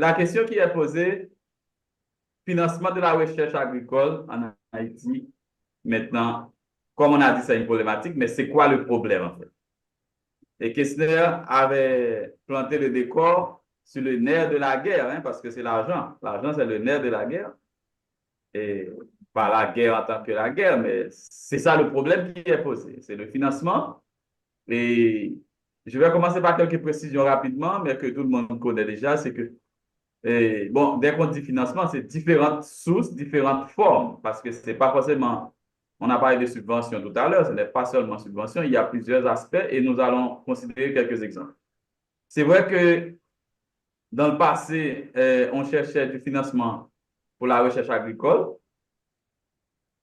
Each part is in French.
la question qui est posée, financement de la recherche agricole en Haïti, maintenant, comme on a dit, c'est une problématique, mais c'est quoi le problème en fait? Et Kessler avait planté le décor sur le nerf de la guerre, hein, parce que c'est l'argent. L'argent, c'est le nerf de la guerre. Et pas la guerre en tant que la guerre, mais c'est ça le problème qui est posé. C'est le financement. Et je vais commencer par quelques précisions rapidement, mais que tout le monde connaît déjà, c'est que, bon, dès qu'on dit financement, c'est différentes sources, différentes formes, parce que c'est pas forcément, on a parlé de subventions tout à l'heure, ce n'est pas seulement subvention, il y a plusieurs aspects et nous allons considérer quelques exemples. C'est vrai que dans le passé, on cherchait du financement pour la recherche agricole.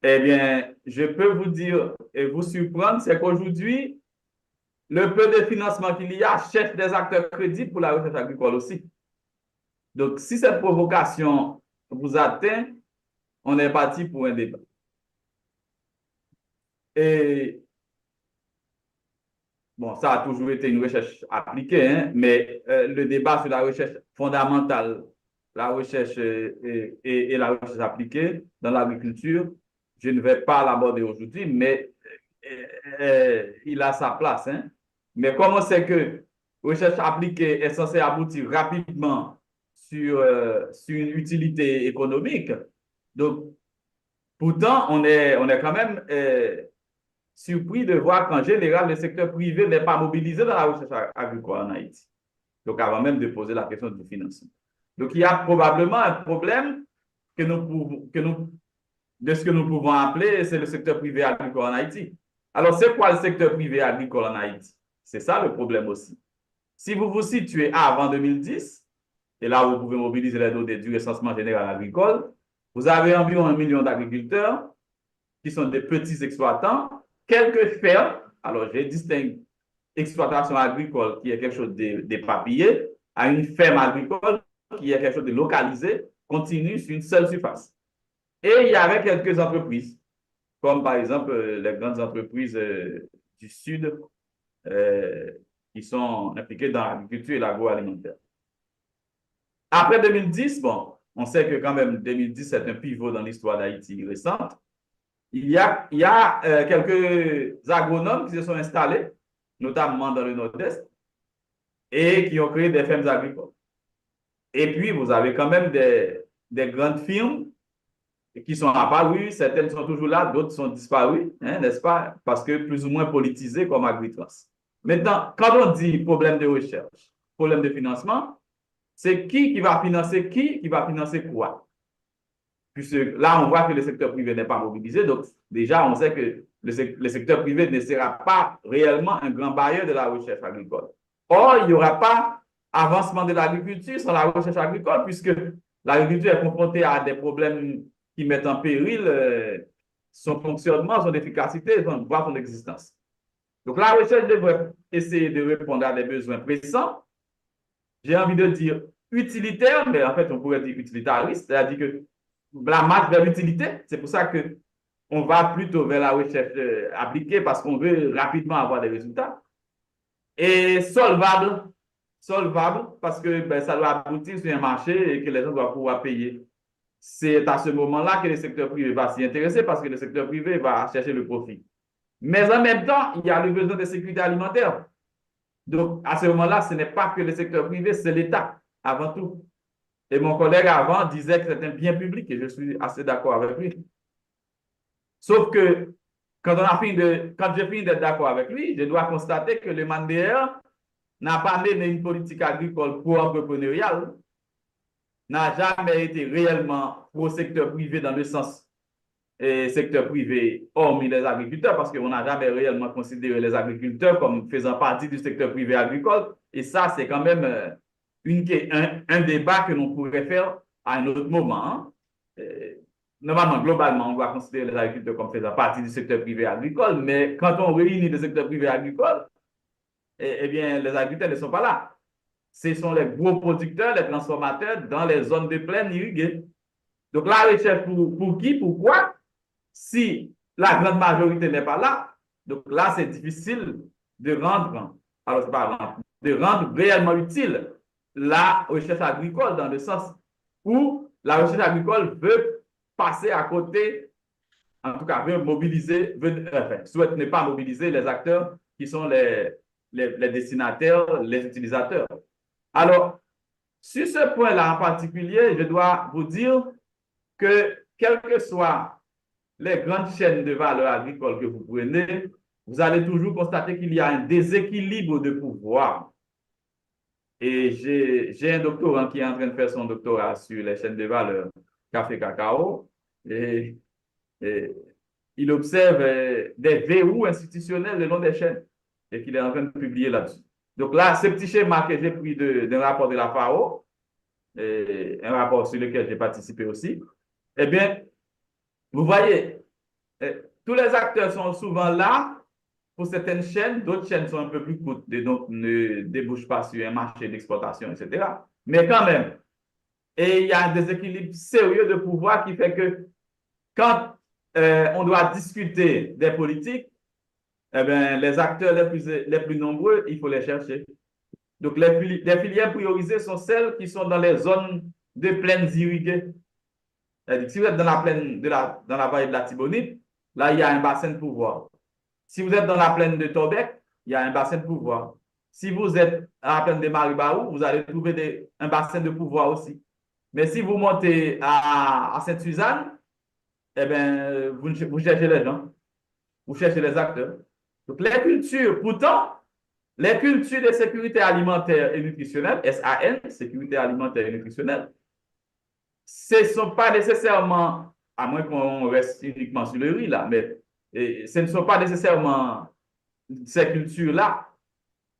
Eh bien, je peux vous dire et vous surprendre, c'est qu'aujourd'hui, le peu de financement qu'il y a cherche des acteurs crédibles pour la recherche agricole aussi. Donc, si cette provocation vous atteint, on est parti pour un débat. Et bon, ça a toujours été une recherche appliquée, hein, mais le débat sur la recherche fondamentale, la recherche et la recherche appliquée dans l'agriculture, je ne vais pas l'aborder aujourd'hui, mais il a sa place. Hein. Mais comme on sait que recherche appliquée est censée aboutir rapidement sur une utilité économique, donc pourtant, on est quand même surpris de voir qu'en général, le secteur privé n'est pas mobilisé dans la recherche agricole en Haïti. Donc, avant même de poser la question du financement. Donc, il y a probablement un problème de ce que nous pouvons appeler, c'est le secteur privé agricole en Haïti. Alors, c'est quoi le secteur privé agricole en Haïti? C'est ça le problème aussi. Si vous vous situez avant 2010, et là, vous pouvez mobiliser les données du recensement général agricole, vous avez environ 1 million d'agriculteurs qui sont des petits exploitants, quelques fermes. Alors, je distingue exploitation agricole qui est quelque chose d'éparpillé à une ferme agricole qui est quelque chose de localisé, continu sur une seule surface. Et il y avait quelques entreprises, comme par exemple les grandes entreprises du Sud euh, qui sont impliquées dans l'agriculture et l'agroalimentaire. Après 2010, bon, on sait que quand même 2010, c'est un pivot dans l'histoire d'Haïti récente. Il y a quelques agronomes qui se sont installés, notamment dans le Nord-Est, et qui ont créé des fermes agricoles. Et puis, vous avez quand même des grandes firmes qui sont apparues, certaines sont toujours là, d'autres sont disparues, hein, n'est-ce pas? Parce que plus ou moins politisées comme Agritrans. Maintenant, quand on dit problème de recherche, problème de financement, c'est qui va financer qui va financer quoi? Puisque là, on voit que le secteur privé n'est pas mobilisé. Donc, déjà, on sait que le secteur privé ne sera pas réellement un grand bailleur de la recherche agricole. Or, il n'y aura pas avancement de l'agriculture sans la recherche agricole, puisque l'agriculture est confrontée à des problèmes qui mettent en péril son fonctionnement, son efficacité, voire son existence. Donc, la recherche devrait essayer de répondre à des besoins pressants. J'ai envie de dire utilitaires, mais en fait, on pourrait dire utilitariste, c'est-à-dire que la marche vers l'utilité. C'est pour ça qu'on va plutôt vers la recherche appliquée parce qu'on veut rapidement avoir des résultats. Et solvable parce que ben, ça doit aboutir sur un marché et que les gens doivent pouvoir payer. C'est à ce moment-là que le secteur privé va s'y intéresser parce que le secteur privé va chercher le profit. Mais en même temps, il y a le besoin de sécurité alimentaire. Donc, à ce moment-là, ce n'est pas que le secteur privé, c'est l'État, avant tout. Et mon collègue avant disait que c'est un bien public et je suis assez d'accord avec lui. Sauf que quand j'ai fini d'être d'accord avec lui, je dois constater que le Mandéer n'a pas mené une politique agricole pro-entrepreneuriale, n'a jamais été réellement pro-secteur privé dans le sens secteur privé, hormis les agriculteurs, parce qu'on n'a jamais réellement considéré les agriculteurs comme faisant partie du secteur privé agricole. Et ça, c'est quand même un débat que l'on pourrait faire à un autre moment. Hein. Normalement, globalement, on doit considérer les agriculteurs comme faisant partie du secteur privé agricole, mais quand on réunit le secteur privé agricole, eh bien, les agriculteurs ne sont pas là. Ce sont les gros producteurs, les transformateurs dans les zones de plaine irriguées. Donc, la recherche pour qui, pourquoi? Si la grande majorité n'est pas là, donc là, c'est difficile de rendre, alors c'est pas de rendre réellement utile la recherche agricole dans le sens où la recherche agricole veut passer à côté, en tout cas, veut mobiliser, souhaite ne pas mobiliser les acteurs qui sont les destinataires, les utilisateurs. Alors, sur ce point-là en particulier, je dois vous dire que, quelles que soient les grandes chaînes de valeur agricole que vous prenez, vous allez toujours constater qu'il y a un déséquilibre de pouvoir. Et j'ai un doctorant qui est en train de faire son doctorat sur les chaînes de valeur café-cacao. Et il observe des verrous institutionnels le long des chaînes et qu'il est en train de publier là-dessus. Donc là, ce petit schéma que j'ai pris d'un rapport de la FAO, un rapport sur lequel j'ai participé aussi, eh bien, vous voyez, tous les acteurs sont souvent là pour certaines chaînes, d'autres chaînes sont un peu plus courtes et donc ne débouchent pas sur un marché d'exploitation, etc. Mais quand même, et il y a un déséquilibre sérieux de pouvoir qui fait que quand on doit discuter des politiques, eh bien, les acteurs les plus nombreux, il faut les chercher. Donc, les filières priorisées sont celles qui sont dans les zones de plaines irriguées. Si vous êtes dans la plaine dans la vallée de la Tibonite, là, il y a un bassin de pouvoir. Si vous êtes dans la plaine de Tobec, il y a un bassin de pouvoir. Si vous êtes à la plaine de Maribaou, vous allez trouver un bassin de pouvoir aussi. Mais si vous montez à Sainte-Suzanne, eh bien, vous cherchez les gens, vous cherchez les acteurs. Donc, les cultures, pourtant, les cultures de sécurité alimentaire et nutritionnelle, SAN, sécurité alimentaire et nutritionnelle, ce ne sont pas nécessairement, à moins qu'on reste uniquement sur le riz là, mais ce ne sont pas nécessairement ces cultures-là,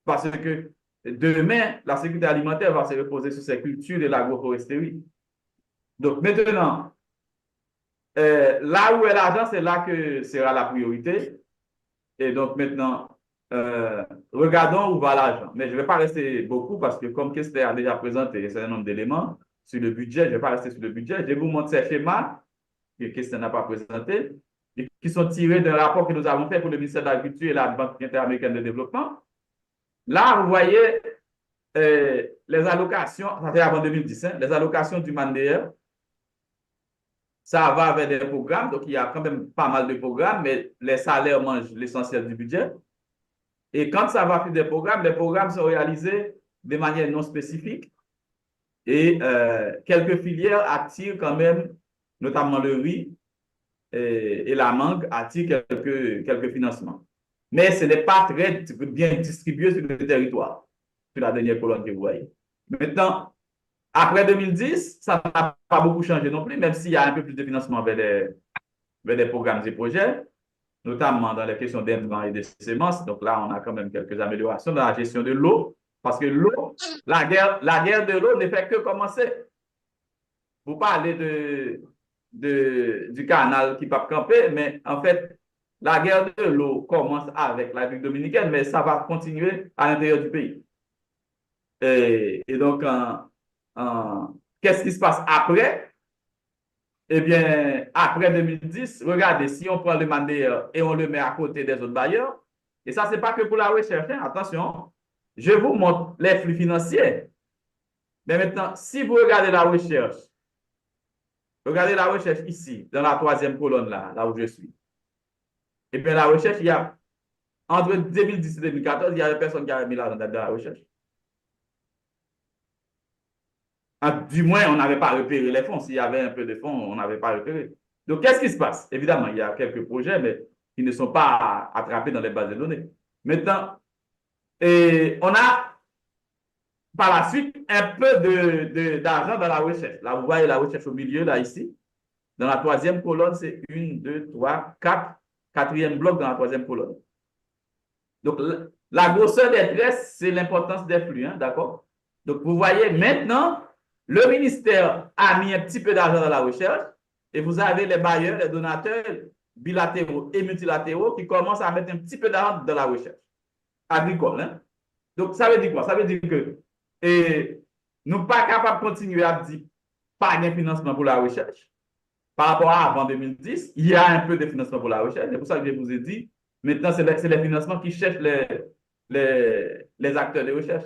parce que demain, la sécurité alimentaire va se reposer sur ces cultures de l'agroforesterie. Donc maintenant, là où est l'argent, c'est là que sera la priorité. Et donc maintenant, regardons où va l'argent. Mais je ne vais pas rester beaucoup parce que comme Kester a déjà présenté un certain nombre d'éléments sur le budget, je ne vais pas rester sur le budget. Je vais vous montrer ces schémas que Kester n'a pas présenté et qui sont tirés d'un rapport que nous avons fait pour le ministère de l'Agriculture et la Banque interaméricaine de développement. Là, vous voyez les allocations, ça fait avant 2010, hein, les allocations du MANDER, ça va avec des programmes, donc il y a quand même pas mal de programmes, mais les salaires mangent l'essentiel du budget. Et quand ça va faire des programmes, les programmes sont réalisés de manière non spécifique et quelques filières attirent quand même, notamment le riz et la mangue, attirent quelques financements. Mais ce n'est pas très bien distribué sur le territoire, sur la dernière colonne que vous voyez. Maintenant, après 2010, ça n'a pas beaucoup changé non plus, même s'il y a un peu plus de financement vers des programmes et projets, notamment dans les questions d'intrants et de semences. Donc là, on a quand même quelques améliorations dans la gestion de l'eau, parce que l'eau, la guerre de l'eau ne fait que commencer. Vous parlez du canal qui peut camper, mais en fait, la guerre de l'eau commence avec la République dominicaine, mais ça va continuer à l'intérieur du pays. Et donc, qu'est-ce qui se passe après? Eh bien, après 2010, regardez, si on prend le MANDER et on le met à côté des autres bailleurs, et ça, ce n'est pas que pour la recherche, hein, attention, je vous montre les flux financiers. Mais maintenant, si vous regardez la recherche ici, dans la troisième colonne là où je suis, et bien la recherche, il y a, entre 2010 et 2014, il y a personne qui a mis l'argent dans la recherche. Du moins, on n'avait pas repéré les fonds. S'il y avait un peu de fonds, on n'avait pas repéré. Donc, qu'est-ce qui se passe? Évidemment, il y a quelques projets, mais qui ne sont pas attrapés dans les bases de données. Maintenant, on a par la suite un peu d'argent dans la recherche. Là, vous voyez la recherche au milieu, là, ici. Dans la troisième colonne, c'est 1, 2, 3, 4. Quatrième bloc dans la troisième colonne. Donc, la grosseur des tresses, c'est l'importance des flux, hein, d'accord? Donc, vous voyez maintenant, le ministère a mis un petit peu d'argent dans la recherche et vous avez les bailleurs, les donateurs bilatéraux et multilatéraux qui commencent à mettre un petit peu d'argent dans la recherche agricole. Hein? Donc, ça veut dire quoi? Ça veut dire que nous ne sommes pas capables de continuer à dire pas de financement pour la recherche. Par rapport à avant 2010, il y a un peu de financement pour la recherche. C'est pour ça que je vous ai dit, maintenant, c'est les financements qui cherchent les acteurs de recherche.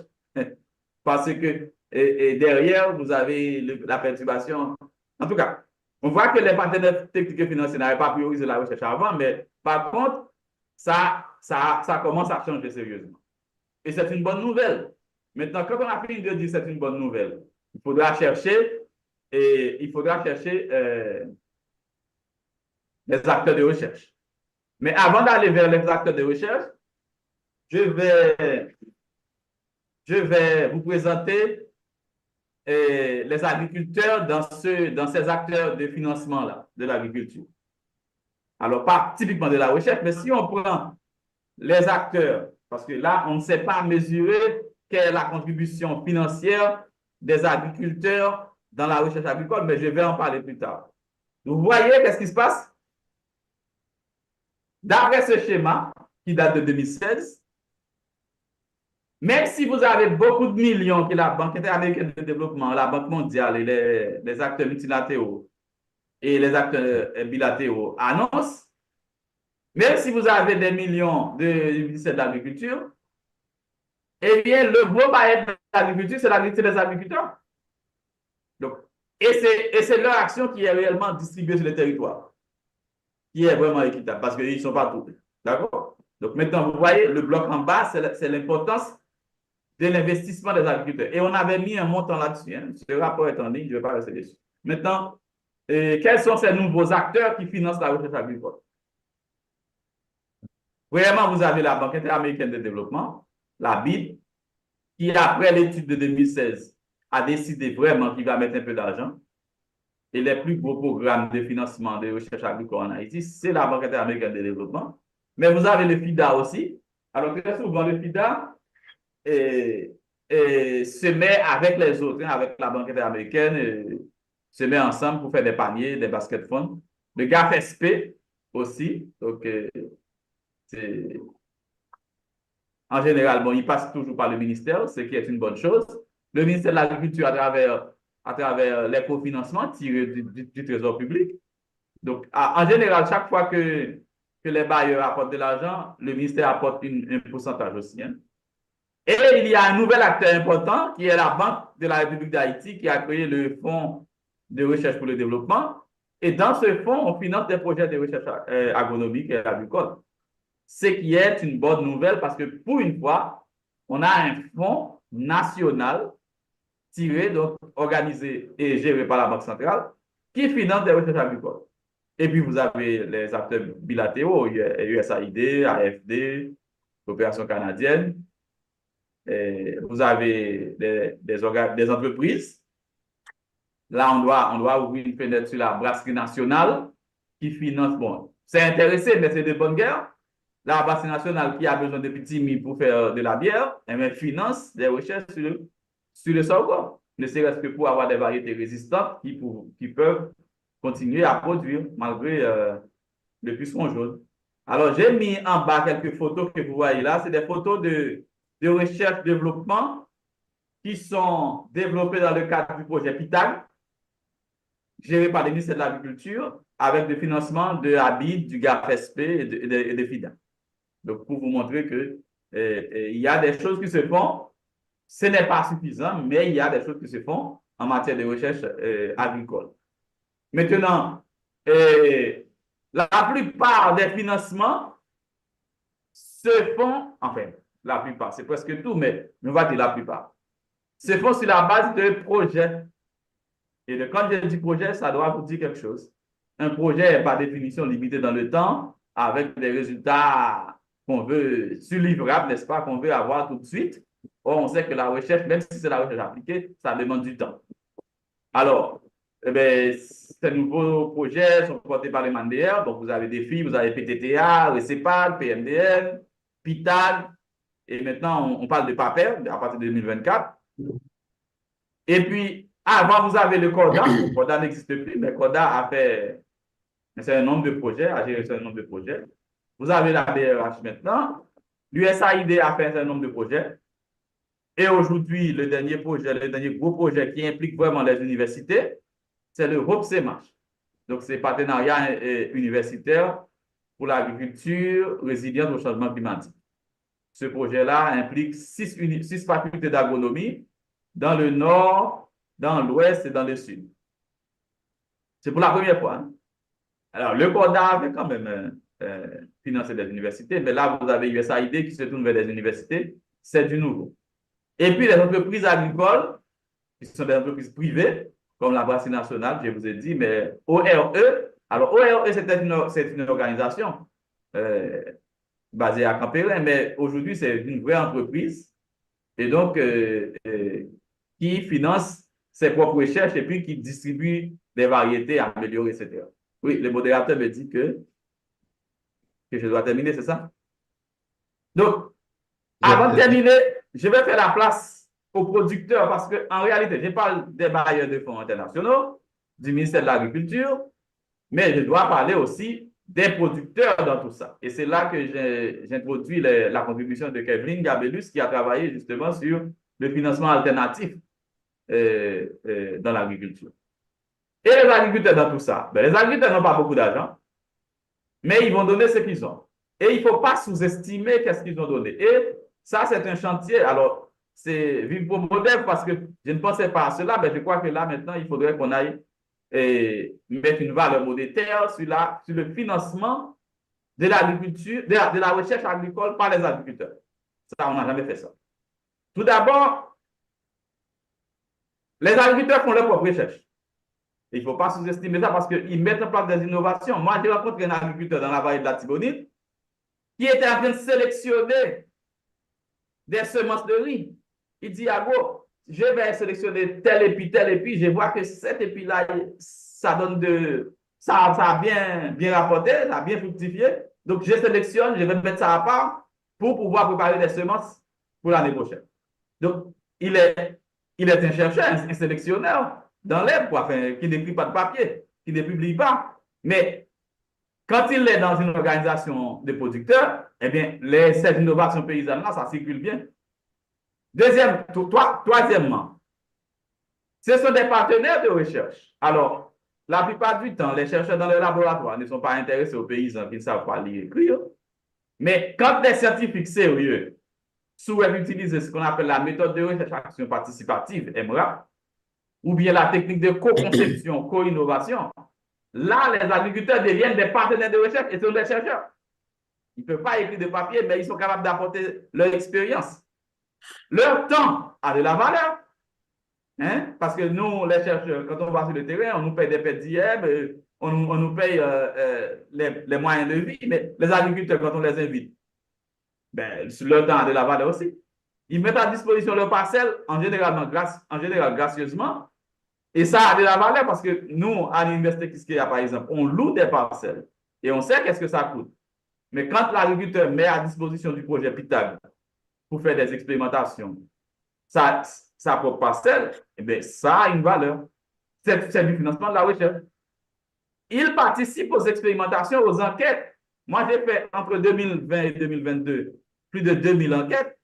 Parce que et derrière, vous avez la perturbation. En tout cas, on voit que les partenaires techniques et financiers n'avaient pas priorisé la recherche avant, mais par contre, ça commence à changer sérieusement. Et c'est une bonne nouvelle. Maintenant, quand on a fini de dire c'est une bonne nouvelle, il faudra chercher les acteurs de recherche. Mais avant d'aller vers les acteurs de recherche, je vais, je vais vous présenter les agriculteurs dans ces acteurs de financement-là, de l'agriculture. Alors, pas typiquement de la recherche, mais si on prend les acteurs, parce que là, on ne sait pas mesurer quelle est la contribution financière des agriculteurs dans la recherche agricole, mais je vais en parler plus tard. Vous voyez qu'est-ce qui se passe? D'après ce schéma, qui date de 2016, même si vous avez beaucoup de millions que la Banque interaméricaine de développement, la Banque mondiale et les acteurs multilatéraux et les acteurs bilatéraux annoncent, même si vous avez des millions de ministères de l'agriculture, eh bien, le gros paillet de l'agriculture, c'est l'agriculture des agriculteurs. Donc, et c'est leur action qui est réellement distribuée sur le territoire, qui est vraiment équitable, parce qu'ils ne sont pas tous. D'accord? Donc, maintenant, vous voyez, le bloc en bas, c'est l'importance de l'investissement des agriculteurs. Et on avait mis un montant là-dessus. Hein. Ce rapport est en ligne, je ne vais pas rester dessus. Maintenant, quels sont ces nouveaux acteurs qui financent la recherche agricole? Vraiment, vous avez la Banque interaméricaine de développement, la BID, qui, après l'étude de 2016, a décidé vraiment qu'il va mettre un peu d'argent. Et les plus gros programmes de financement de recherche agricole en Haïti, c'est la Banque interaméricaine de développement. Mais vous avez le FIDA aussi. Alors, très souvent, le FIDA se met avec les autres, hein, avec la Banque interaméricaine, se met ensemble pour faire des paniers, des baskets funds. Le GAFSP aussi. Donc, en général, bon, il passe toujours par le ministère, ce qui est une bonne chose. Le ministère de l'Agriculture à travers les cofinancements tirés du Trésor public. Donc, en général, chaque fois que les bailleurs apportent de l'argent, le ministère apporte un pourcentage aussi. Hein. Et il y a un nouvel acteur important qui est la Banque de la République d'Haïti qui a créé le Fonds de recherche pour le développement. Et dans ce fonds, on finance des projets de recherche agronomique et agricole. Ce qui est une bonne nouvelle parce que pour une fois, on a un fonds national tiré, donc organisé et géré par la Banque centrale qui finance des recherches agricoles. Et puis, vous avez les acteurs bilatéraux, USAID, AFD, Coopération canadienne. Et vous avez des entreprises. Là, on doit ouvrir une fenêtre sur la brasserie nationale qui finance. Bon, c'est intéressé, mais c'est de bonne guerre. La brasserie nationale qui a besoin de petits mis pour faire de la bière, elle finance des recherches sur le sorgho. Ne serait-ce que pour avoir des variétés résistantes qui peuvent continuer à produire malgré le puceron jaune. Alors, j'ai mis en bas quelques photos que vous voyez là. C'est des photos de recherche-développement qui sont développées dans le cadre du projet PITAG, géré par le ministère de l'Agriculture, avec le financement de ABID, du GAFSP et de FIDA. Donc, pour vous montrer que il y a des choses qui se font, ce n'est pas suffisant, mais il y a des choses qui se font en matière de recherche agricole. Maintenant, la plupart des financements se font, enfin, la plupart, c'est presque tout, mais on va dire la plupart, se font sur la base de projets. Et quand je dis projet, ça doit vous dire quelque chose. Un projet est par définition limité dans le temps, avec des résultats qu'on veut surlivrables, n'est-ce pas, qu'on veut avoir tout de suite. Or, on sait que la recherche, même si c'est la recherche appliquée, ça demande du temps. Alors, eh bien, ces nouveaux projets sont portés par les MANDR. Donc, vous avez des filles, vous avez PTTA, RECEPAL, PMDN, PITAG, et maintenant, on parle de PAPER à partir de 2024. Et puis, avant, vous avez le CORDA. Le CORDA n'existe plus, mais CORDA a fait un certain nombre de projets, a géré un certain nombre de projets. Vous avez la BRH maintenant. L'USAID a fait un certain nombre de projets. Et aujourd'hui, le dernier gros projet qui implique vraiment les universités, c'est le ROPSEMACH. Donc, c'est partenariat universitaire pour l'agriculture résiliente au changement climatique. Ce projet-là implique 6 facultés d'agronomie dans le nord, dans l'ouest et dans le sud. C'est pour la première fois. Hein. Alors, le CODA avait quand même financé des universités, mais là, vous avez USAID qui se tourne vers des universités. C'est du nouveau. Et puis, les entreprises agricoles, qui sont des entreprises privées, comme la Brasserie nationale, je vous ai dit, mais ORE, alors ORE, c'est une organisation basée à Campérin, mais aujourd'hui, c'est une vraie entreprise, et donc, qui finance ses propres recherches et puis qui distribue des variétés améliorées, etc. Oui, le modérateur me dit que je dois terminer, c'est ça? Donc, avant de terminer, je vais faire la place aux producteurs parce qu'en réalité, je parle des bailleurs de fonds internationaux, du ministère de l'Agriculture, mais je dois parler aussi des producteurs dans tout ça. Et c'est là que j'introduis la contribution de Kevin Gabelus qui a travaillé justement sur le financement alternatif dans l'agriculture. Et les agriculteurs dans tout ça, ben, les agriculteurs n'ont pas beaucoup d'argent, mais ils vont donner ce qu'ils ont. Et il ne faut pas sous-estimer qu'est-ce qu'ils ont donné. Et ça, c'est un chantier. Alors, c'est vivre pour modèle parce que je ne pensais pas à cela, mais je crois que là, maintenant, il faudrait qu'on aille mettre une valeur monétaire sur le financement de l'agriculture, de la recherche agricole par les agriculteurs. Ça, on n'a jamais fait ça. Tout d'abord, les agriculteurs font leur propre recherche. Il ne faut pas sous-estimer ça parce qu'ils mettent en place des innovations. Moi, j'ai rencontré un agriculteur dans la vallée de la Tibonite qui était en train de sélectionner des semences de riz. Il dit, ah bon, je vais sélectionner tel épi, je vois que cet épi-là, ça donne ça a bien rapporté, ça a bien fructifié. Donc, je sélectionne, je vais mettre ça à part pour pouvoir préparer des semences pour l'année prochaine. Donc, il est un chercheur, un sélectionneur dans l'herbe, enfin, qui n'écrit pas de papier, qui ne publie pas. Mais quand il est dans une organisation de producteurs, eh bien, ces innovations paysannes-là, ça circule bien. Troisièmement, ce sont des partenaires de recherche. Alors, la plupart du temps, les chercheurs dans les laboratoires ne sont pas intéressés aux paysans qui ne savent pas lire et écrire. Mais quand des scientifiques sérieux souhaitent utiliser ce qu'on appelle la méthode de recherche action participative, EMRA, ou bien la technique de co-conception, co-innovation, là, les agriculteurs deviennent des partenaires de recherche et sont des chercheurs. Ils ne peuvent pas écrire de papier, mais ils sont capables d'apporter leur expérience. Leur temps a de la valeur. Hein? Parce que nous, les chercheurs, quand on va sur le terrain, on nous paye des PDM, on nous paye les moyens de vie, mais les agriculteurs, quand on les invite, ben, leur temps a de la valeur aussi. Ils mettent à disposition leurs parcelles, en général, gracieusement, et ça a de la valeur parce que nous, à l'Université Quisqueya, par exemple, on loue des parcelles et on sait qu'est-ce que ça coûte. Mais quand l'agriculteur met à disposition du projet Pythagore pour faire des expérimentations, sa propre parcelle, eh bien, ça a une valeur. C'est du financement de la recherche. Il participe aux expérimentations, aux enquêtes. Moi, j'ai fait entre 2020 et 2022 plus de 2000 enquêtes,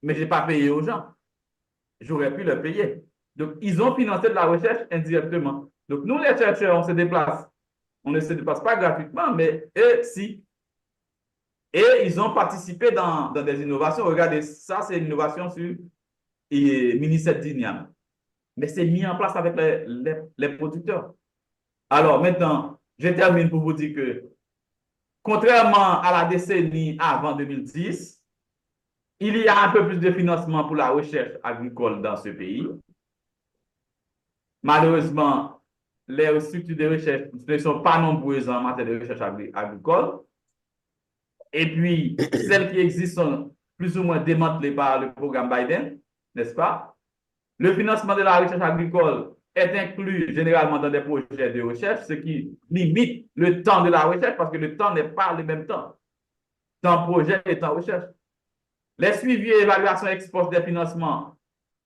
mais je n'ai pas payé aux gens. J'aurais pu leur payer. Donc, ils ont financé de la recherche indirectement. Donc, nous, les chercheurs, on se déplace. On ne se déplace pas gratuitement, mais eux, si. Et ils ont participé dans des innovations. Regardez, ça, c'est une innovation sur Minicet d'Ignam. Mais c'est mis en place avec les producteurs. Alors, maintenant, je termine pour vous dire que, contrairement à la décennie avant 2010, il y a un peu plus de financement pour la recherche agricole dans ce pays. Malheureusement, les structures de recherche ne sont pas nombreuses en matière de recherche agricole. Et puis, celles qui existent sont plus ou moins démantelées par le programme Biden, n'est-ce pas? Le financement de la recherche agricole est inclus généralement dans des projets de recherche, ce qui limite le temps de la recherche parce que le temps n'est pas le même temps. Temps projet et temps recherche. Les suivis et évaluations ex post des financements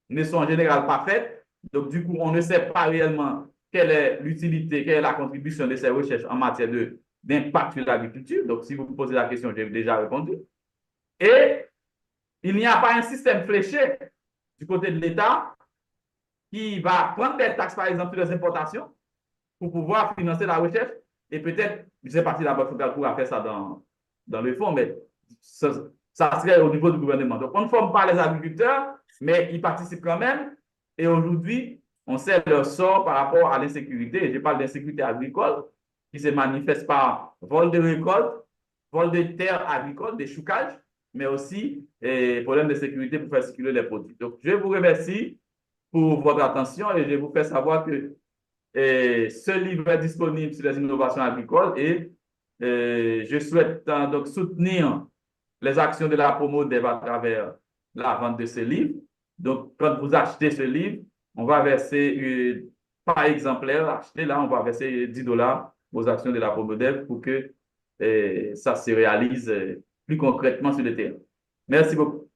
ne sont en général pas faites. Donc, du coup, on ne sait pas réellement quelle est l'utilité, quelle est la contribution de ces recherches en matière d'impact sur l'agriculture. Donc, si vous me posez la question, j'ai déjà répondu. Et il n'y a pas un système fléché du côté de l'État qui va prendre des taxes, par exemple, sur les importations pour pouvoir financer la recherche. Et peut-être, je sais pas si la Banque centrale pourra faire ça dans le fond, mais ça serait au niveau du gouvernement. Donc, on ne forme pas les agriculteurs, mais ils participent quand même Et aujourd'hui, on sait leur sort par rapport à l'insécurité. Je parle d'insécurité agricole qui se manifeste par vol de récolte, vol de terres agricoles, des choucages, mais aussi problème de sécurité pour faire circuler les produits. Donc, je vous remercie pour votre attention et je vous fais savoir que ce livre est disponible sur les innovations agricoles et je souhaite donc soutenir les actions de la Promodev à travers la vente de ce livre. Donc, quand vous achetez ce livre, on va verser par exemplaire, acheter là, on va verser $10 aux actions de la Promodev pour que ça se réalise plus concrètement sur le terrain. Merci beaucoup.